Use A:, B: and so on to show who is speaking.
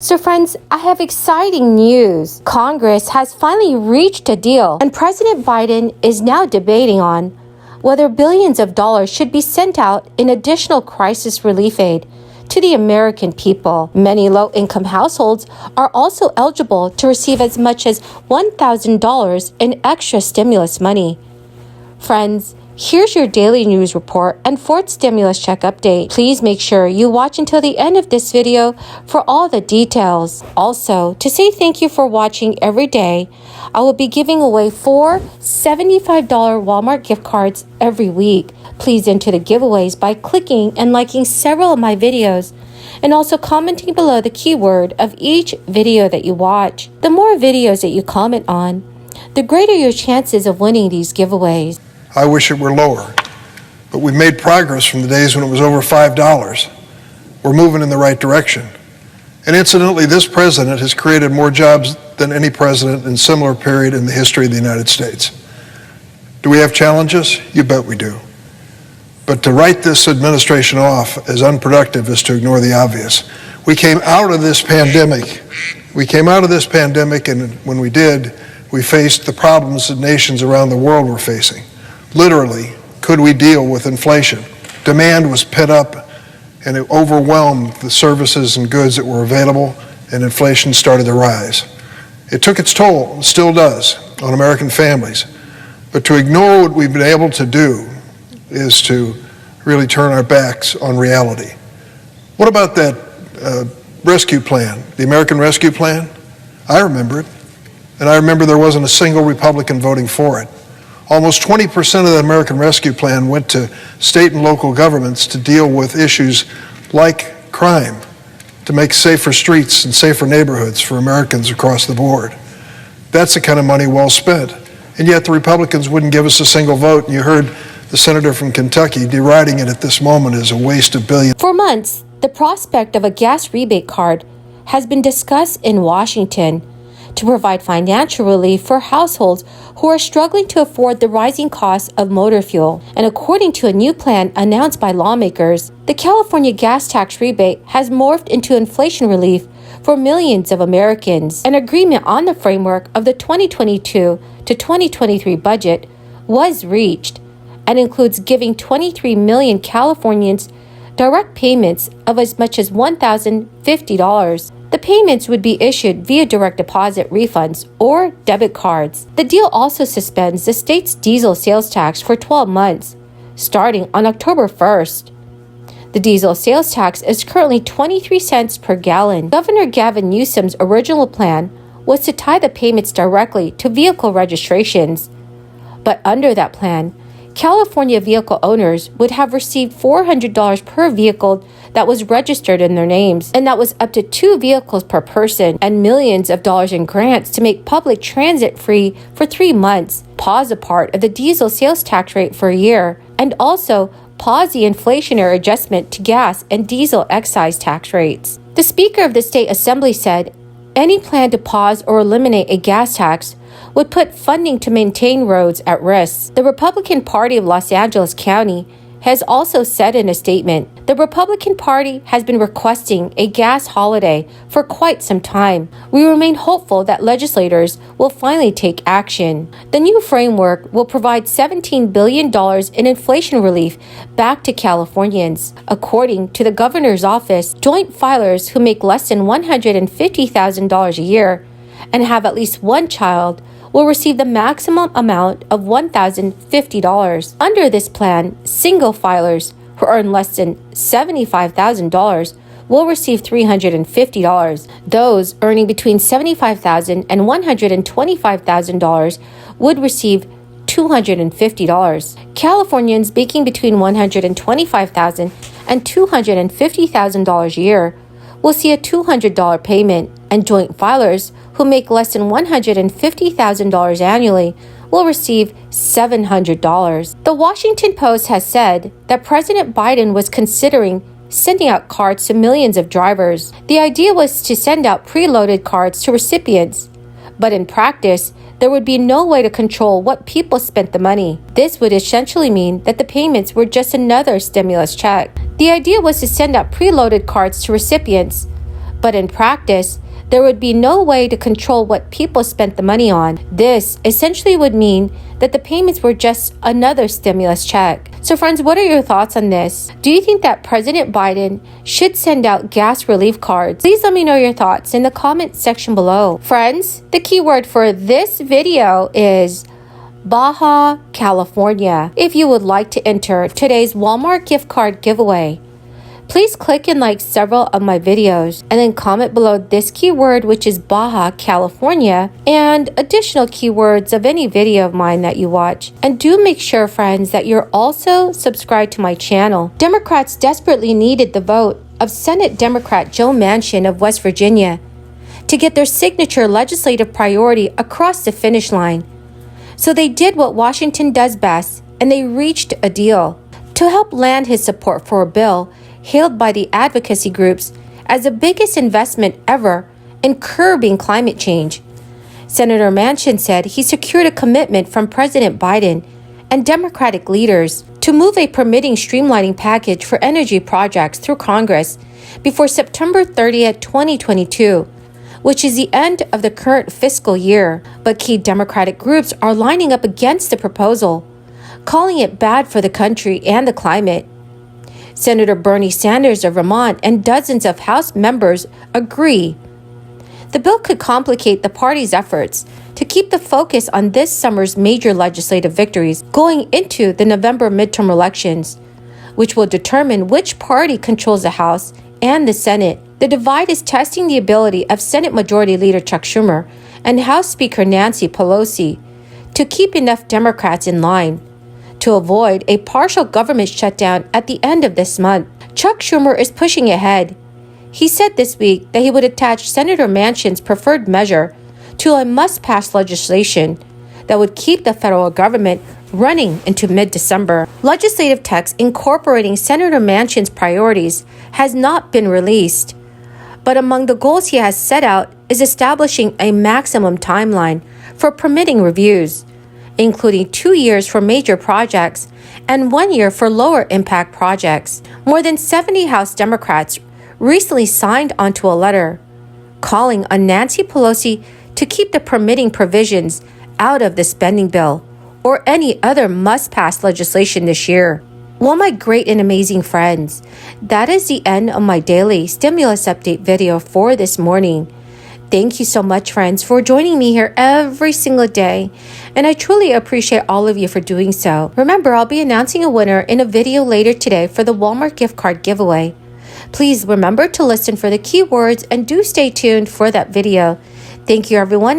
A: So friends, I have exciting news. Congress has finally reached a deal, and President Biden is now debating on whether billions of dollars should be sent out in additional crisis relief aid to the American people. Many low-income households are also eligible to receive as much as $1,000 in extra stimulus money. Friends, here's your daily news report and fourth stimulus check update. Please make sure you watch until the end of this video for all the details. Also, to say thank you for watching every day, I will be giving away 4 $75 Walmart gift cards every week. Please enter the giveaways by clicking and liking several of my videos and also commenting below the keyword of each video that you watch. The more videos that you comment on, the greater your chances of winning these giveaways.
B: I wish it were lower, but we've made progress from the days when it was over $5. We're moving in the right direction. And incidentally, this president has created more jobs than any president in a similar period in the history of the United States. Do we have challenges? You bet we do. But to write this administration off as unproductive is to ignore the obvious. We came out of this pandemic, and when we did, we faced the problems that nations around the world were facing. Literally, could we deal with inflation? Demand was pent up and it overwhelmed the services and goods that were available, and inflation started to rise. It took its toll, and still does, on American families. But to ignore what we've been able to do is to really turn our backs on reality. What about that rescue plan, the American Rescue Plan? I remember it, and I remember there wasn't a single Republican voting for it. Almost 20% of the American Rescue Plan went to state and local governments to deal with issues like crime, to make safer streets and safer neighborhoods for Americans across the board. That's the kind of money well spent. And yet the Republicans wouldn't give us a single vote, and you heard the senator from Kentucky deriding it at this moment as a waste of billions.
A: For months, the prospect of a gas rebate card has been discussed in Washington to provide financial relief for households who are struggling to afford the rising costs of motor fuel. And according to a new plan announced by lawmakers, the California gas tax rebate has morphed into inflation relief for millions of Americans. An agreement on the framework of the 2022 to 2023 budget was reached and includes giving 23 million Californians direct payments of as much as $1,050. The payments would be issued via direct deposit refunds or debit cards. The deal also suspends the state's diesel sales tax for 12 months, starting on October 1st. The diesel sales tax is currently 23 cents per gallon. Governor Gavin Newsom's original plan was to tie the payments directly to vehicle registrations. But under that plan, California vehicle owners would have received $400 per vehicle that was registered in their names, and that was up to 2 vehicles per person, and millions of dollars in grants to make public transit free for 3 months, pause a part of the diesel sales tax rate for a year, and also pause the inflationary adjustment to gas and diesel excise tax rates. The Speaker of the State Assembly said any plan to pause or eliminate a gas tax would put funding to maintain roads at risk. The Republican Party of Los Angeles County has also said in a statement, the Republican Party has been requesting a gas holiday for quite some time. We remain hopeful that legislators will finally take action. The new framework will provide $17 billion in inflation relief back to Californians. According to the governor's office, joint filers who make less than $150,000 a year and have at least one child will receive the maximum amount of $1,050. Under this plan, single filers who earn less than $75,000 will receive $350. Those earning between $75,000 and $125,000 would receive $250. Californians making between $125,000 and $250,000 a year will see a $200 payment, and joint filers who make less than $150,000 annually will receive $700. The Washington Post has said that President Biden was considering sending out cards to millions of drivers. The idea was to send out preloaded cards to recipients, but in practice, there would be no way to control what people spent the money. This would essentially mean that the payments were just another stimulus check. The idea was to send out preloaded cards to recipients, But in practice, there would be no way to control what people spent the money on. This essentially would mean that the payments were just another stimulus check. So friends, what are your thoughts on this? Do you think that President Biden should send out gas relief cards? Please let me know your thoughts in the comment section below. Friends, the keyword for this video is Baja California. If you would like to enter today's Walmart gift card giveaway, please click and like several of my videos and then comment below this keyword, which is Baja California, and additional keywords of any video of mine that you watch. And do make sure, friends, that you're also subscribed to my channel. Democrats desperately needed the vote of Senate Democrat Joe Manchin of West Virginia to get their signature legislative priority across the finish line. So they did what Washington does best, and they reached a deal to help land his support for a bill hailed by the advocacy groups as the biggest investment ever in curbing climate change. Senator Manchin said he secured a commitment from President Biden and Democratic leaders to move a permitting streamlining package for energy projects through Congress before September 30th, 2022, which is the end of the current fiscal year. But key Democratic groups are lining up against the proposal, calling it bad for the country and the climate. Senator Bernie Sanders of Vermont and dozens of House members agree. The bill could complicate the party's efforts to keep the focus on this summer's major legislative victories going into the November midterm elections, which will determine which party controls the House and the Senate. The divide is testing the ability of Senate Majority Leader Chuck Schumer and House Speaker Nancy Pelosi to keep enough Democrats in line to avoid a partial government shutdown at the end of this month. Chuck Schumer is pushing ahead. He said this week that he would attach Senator Manchin's preferred measure to a must-pass legislation that would keep the federal government running into mid-December. Legislative text incorporating Senator Manchin's priorities has not been released, but among the goals he has set out is establishing a maximum timeline for permitting reviews, including 2 years for major projects and 1 year for lower impact projects. More than 70 House Democrats recently signed onto a letter calling on Nancy Pelosi to keep the permitting provisions out of the spending bill or any other must-pass legislation this year. Well, my great and amazing friends, that is the end of my daily stimulus update video for this morning. Thank you so much, friends, for joining me here every single day, and I truly appreciate all of you for doing so. Remember, I'll be announcing a winner in a video later today for the Walmart gift card giveaway. Please remember to listen for the keywords and do stay tuned for that video. Thank you, everyone.